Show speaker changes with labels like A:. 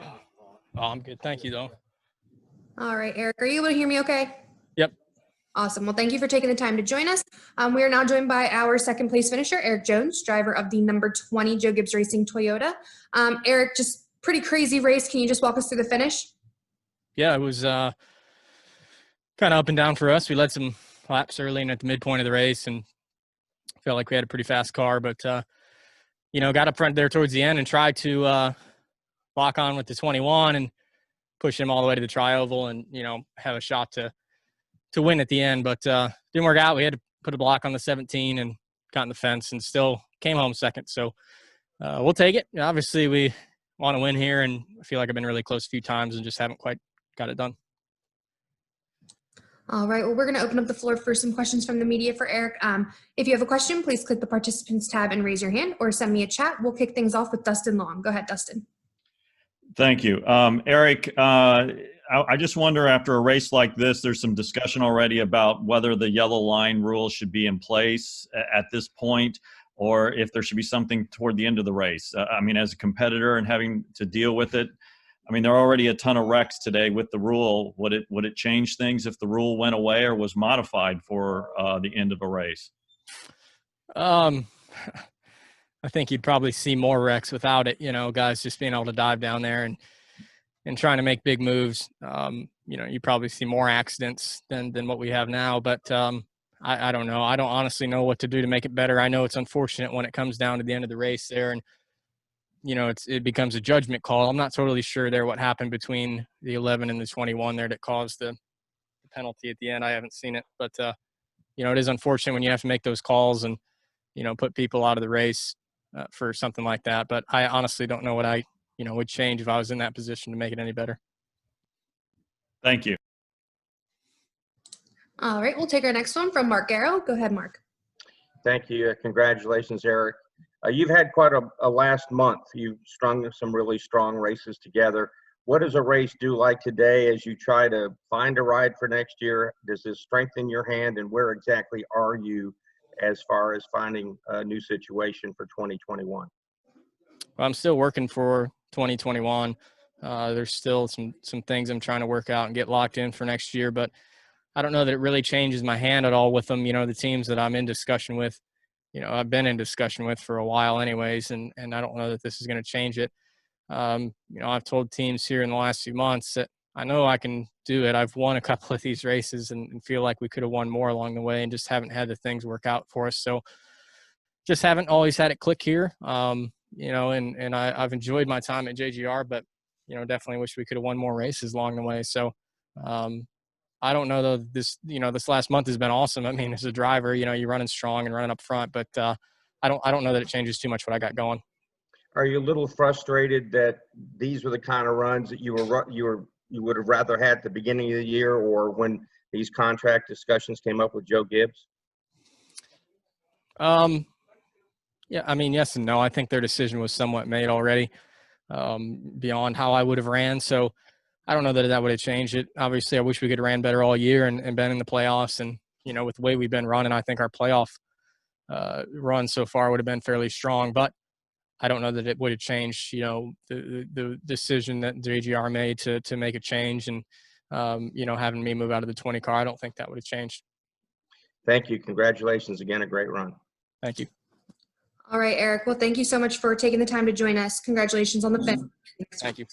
A: Oh, I'm good. Thank you, though.
B: All right, Erik, are you able to hear me okay?
A: Yep.
B: Awesome. Well, thank you for taking the time to join us. We are now joined by our second place finisher, Erik Jones, driver of the number 20 Joe Gibbs Racing Toyota. Erik, just pretty crazy race. Can you just walk us through the finish?
A: Yeah, it was kind of up and down for us. We led some laps early and at the midpoint of the race and felt like we had a pretty fast car, but, got up front there towards the end and tried to lock on with the 21 and push him all the way to the tri-oval and, have a shot to win at the end, but didn't work out. We had to put a block on the 17 and got in the fence and still came home second. So we'll take it. Obviously, we want to win here, and I feel like I've been really close a few times and just haven't quite got it done.
B: All right. Well, we're going to open up the floor for some questions from the media for Erik. If you have a question, please click the participants tab and raise your hand or send me a chat. We'll kick things off with Dustin Long. Go ahead, Dustin.
C: Thank you. Erik, I just wonder, after a race like this, there's some discussion already about whether the yellow line rule should be in place at this point, or if there should be something toward the end of the race. As a competitor and having to deal with it, there are already a ton of wrecks today with the rule. Would it change things if the rule went away or was modified for the end of a race?
A: I think you'd probably see more wrecks without it, guys just being able to dive down there and trying to make big moves. You probably see more accidents than what we have now, but I don't know. I don't honestly know what to do to make it better. I know it's unfortunate when it comes down to the end of the race there and, it becomes a judgment call. I'm not totally sure there what happened between the 11 and the 21 there that caused the penalty at the end. I haven't seen it, but, it is unfortunate when you have to make those calls and, put people out of the race for something like that. But I honestly don't know what I would change if I was in that position to make it any better.
C: Thank you.
B: All right, we'll take our next one from Mark Garrow. Go ahead, Mark.
D: Thank you. Congratulations, Erik. You've had quite a last month. You've strung some really strong races together. What does a race do like today as you try to find a ride for next year? Does this strengthen your hand, and where exactly are you as far as finding a new situation for 2021?
A: Well, I'm still working for 2021. There's still some things I'm trying to work out and get locked in for next year, but I don't know that it really changes my hand at all with them. The teams that I'm in discussion with, I've been in discussion with for a while anyways, and I don't know that this is going to change it. I've told teams here in the last few months that I know I can do it. I've won a couple of these races and feel like we could have won more along the way and just haven't had the things work out for us. So just haven't always had it click here. And I've enjoyed my time at JGR, but, definitely wish we could have won more races along the way. So I don't know though, this last month has been awesome. As a driver, you're running strong and running up front, but I don't know that it changes too much what I got going.
D: Are you a little frustrated that these were the kind of runs that you would have rather had at the beginning of the year, or when these contract discussions came up with Joe Gibbs?
A: Yeah, yes and no. I think their decision was somewhat made already beyond how I would have ran. So I don't know that would have changed it. Obviously, I wish we could have ran better all year and been in the playoffs. And, with the way we've been running, I think our playoff run so far would have been fairly strong. But I don't know that it would have changed, the decision that JGR made to make a change and, having me move out of the 20 car. I don't think that would have changed.
D: Thank you. Congratulations again. A great run.
A: Thank you.
B: All right, Erik. Well, thank you so much for taking the time to join us. Congratulations on the finish.
A: Thank you.